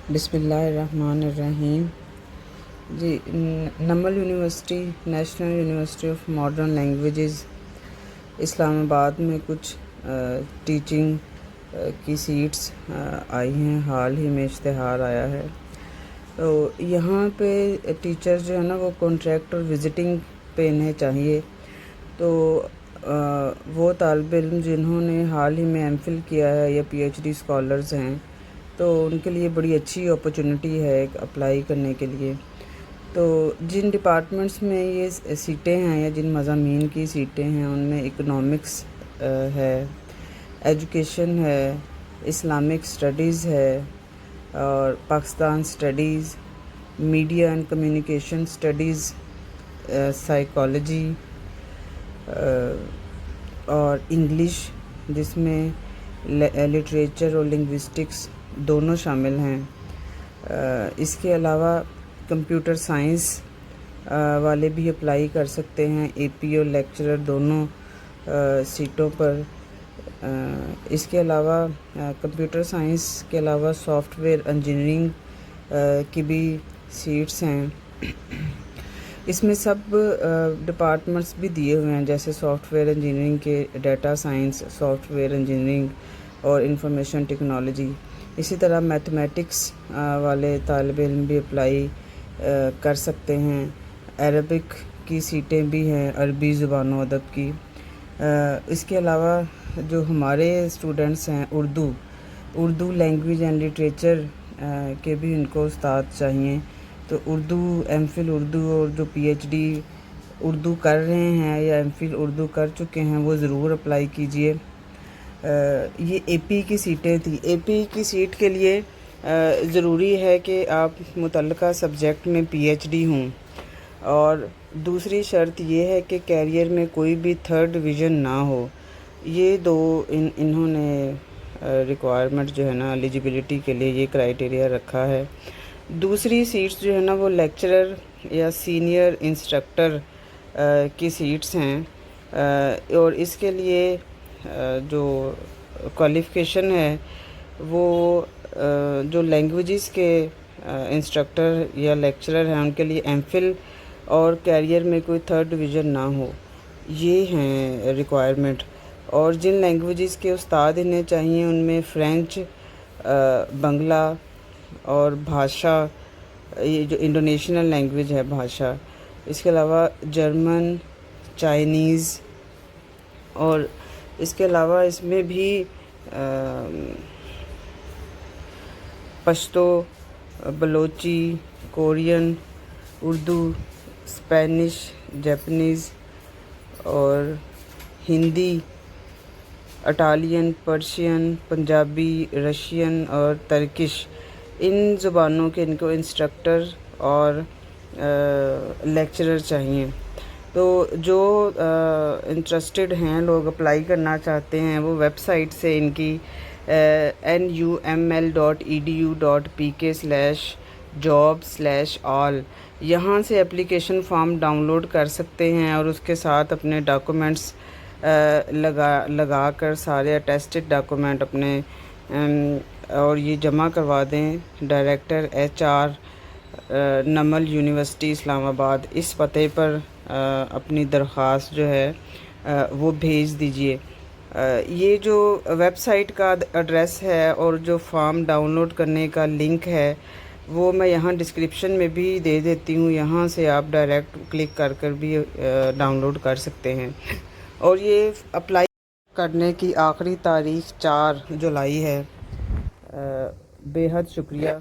بسم اللہ الرحمن الرحیم۔ جی، NUML university, national university of modern languages Islamabad میں کچھ ٹیچنگ کی سیٹس آئی ہیں۔ حال ہی میں اشتہار آیا ہے، تو یہاں پہ ٹیچر جو ہے نا وہ کانٹریکٹ اور وزٹنگ پہ انہیں چاہیے۔ تو وہ طالب علم جنہوں نے حال ہی میں ایم فل کیا ہے یا پی ایچ ڈی اسکالرز ہیں، تو ان کے لیے بڑی اچھی اپرچونٹی ہے اپلائی کرنے کے لیے۔ تو جن ڈپارٹمنٹس میں یہ سیٹیں ہیں یا جن مضامین کی سیٹیں ہیں ان میں اکنامکس ہے، ایجوکیشن ہے، اسلامک اسٹڈیز ہے، اور Pakistan studies, media and communication studies, psychology اور انگلش، جس میں لٹریچر اور لنگوسٹکس دونوں شامل ہیں۔ اس کے علاوہ کمپیوٹر سائنس والے بھی اپلائی کر سکتے ہیں، اے پی اور لیکچرر دونوں سیٹوں پر۔ اس کے علاوہ کمپیوٹر سائنس کے علاوہ سافٹ ویئر انجینئرنگ کی بھی سیٹس ہیں۔ اس میں سب ڈپارٹمنٹس بھی دیے ہوئے ہیں، جیسے سافٹ ویئر انجینئرنگ کے data science, soft ware engineering اور انفارمیشن ٹیکنالوجی۔ اسی طرح میتھمیٹکس والے طالب علم بھی اپلائی کر سکتے ہیں۔ عربک کی سیٹیں بھی ہیں، عربی زبان و ادب کی۔ اس کے علاوہ جو ہمارے اسٹوڈنٹس ہیں اردو لینگویج اینڈ لٹریچر کے بھی ان کو استاد چاہیے، تو اردو ایم فل اردو اور جو پی ایچ ڈی اردو کر رہے ہیں یا ایم فل اردو کر چکے ہیں وہ ضرور اپلائی کیجئے۔ یہ اے پی کی سیٹیں تھیں۔ اے پی کی سیٹ کے لیے ضروری ہے کہ آپ متعلقہ سبجیکٹ میں پی ایچ ڈی ہوں، اور دوسری شرط یہ ہے کہ کیریئر میں کوئی بھی تھرڈ ڈویژن نہ ہو۔ یہ دو انہوں نے ریکوائرمنٹ جو ہے نا ایلیجیبلٹی کے لیے یہ کرائیٹیریا رکھا ہے۔ دوسری سیٹس جو ہے نا وہ لیکچرر یا سینئر انسٹرکٹر کی سیٹس ہیں، اور اس کے لیے جو کوالیفیکیشن ہے وہ جو لینگویجز کے انسٹرکٹر یا لیکچرر ہیں ان کے لیے ایم فل اور کیریئر میں کوئی تھرڈ ڈویژن نہ ہو، یہ ہیں ریکوائرمنٹ۔ اور جن لینگویجز کے استاد انہیں چاہیے ان میں فرینچ، بنگلہ اور بھاشا، یہ جو انڈونیشنل لینگویج ہے بھاشا، اس کے علاوہ جرمن، چائنیز، اور اس کے علاوہ اس میں بھی Pashto, Balochi, Korean, Urdu, Spanish, Japanese اور Hindi, Italian, Persian, Punjabi, Russian اور ترکش، ان زبانوں کے ان کو انسٹرکٹر اور لیکچرر چاہیے۔ تو جو انٹرسٹڈ ہیں، لوگ اپلائی کرنا چاہتے ہیں، وہ ویب سائٹ سے ان کی numl.edu.pk/job/all یہاں سے اپلیکیشن فارم ڈاؤن لوڈ کر سکتے ہیں، اور اس کے ساتھ اپنے ڈاکومنٹس لگا کر سارے اٹیسٹڈ ڈاکومنٹ اپنے اور یہ جمع کروا دیں ڈائریکٹر HR نمل یونیورسٹی اسلام آباد، اس پتے پر اپنی درخواست جو ہے وہ بھیج دیجئے۔ یہ جو ویب سائٹ کا ایڈریس ہے اور جو فارم ڈاؤن لوڈ کرنے کا لنک ہے وہ میں یہاں ڈسکرپشن میں بھی دے دیتی ہوں، یہاں سے آپ ڈائریکٹ کلک کر کر بھی ڈاؤن لوڈ کر سکتے ہیں۔ اور یہ اپلائی کرنے کی آخری تاریخ 4 جولائی ہے۔ بے حد شکریہ۔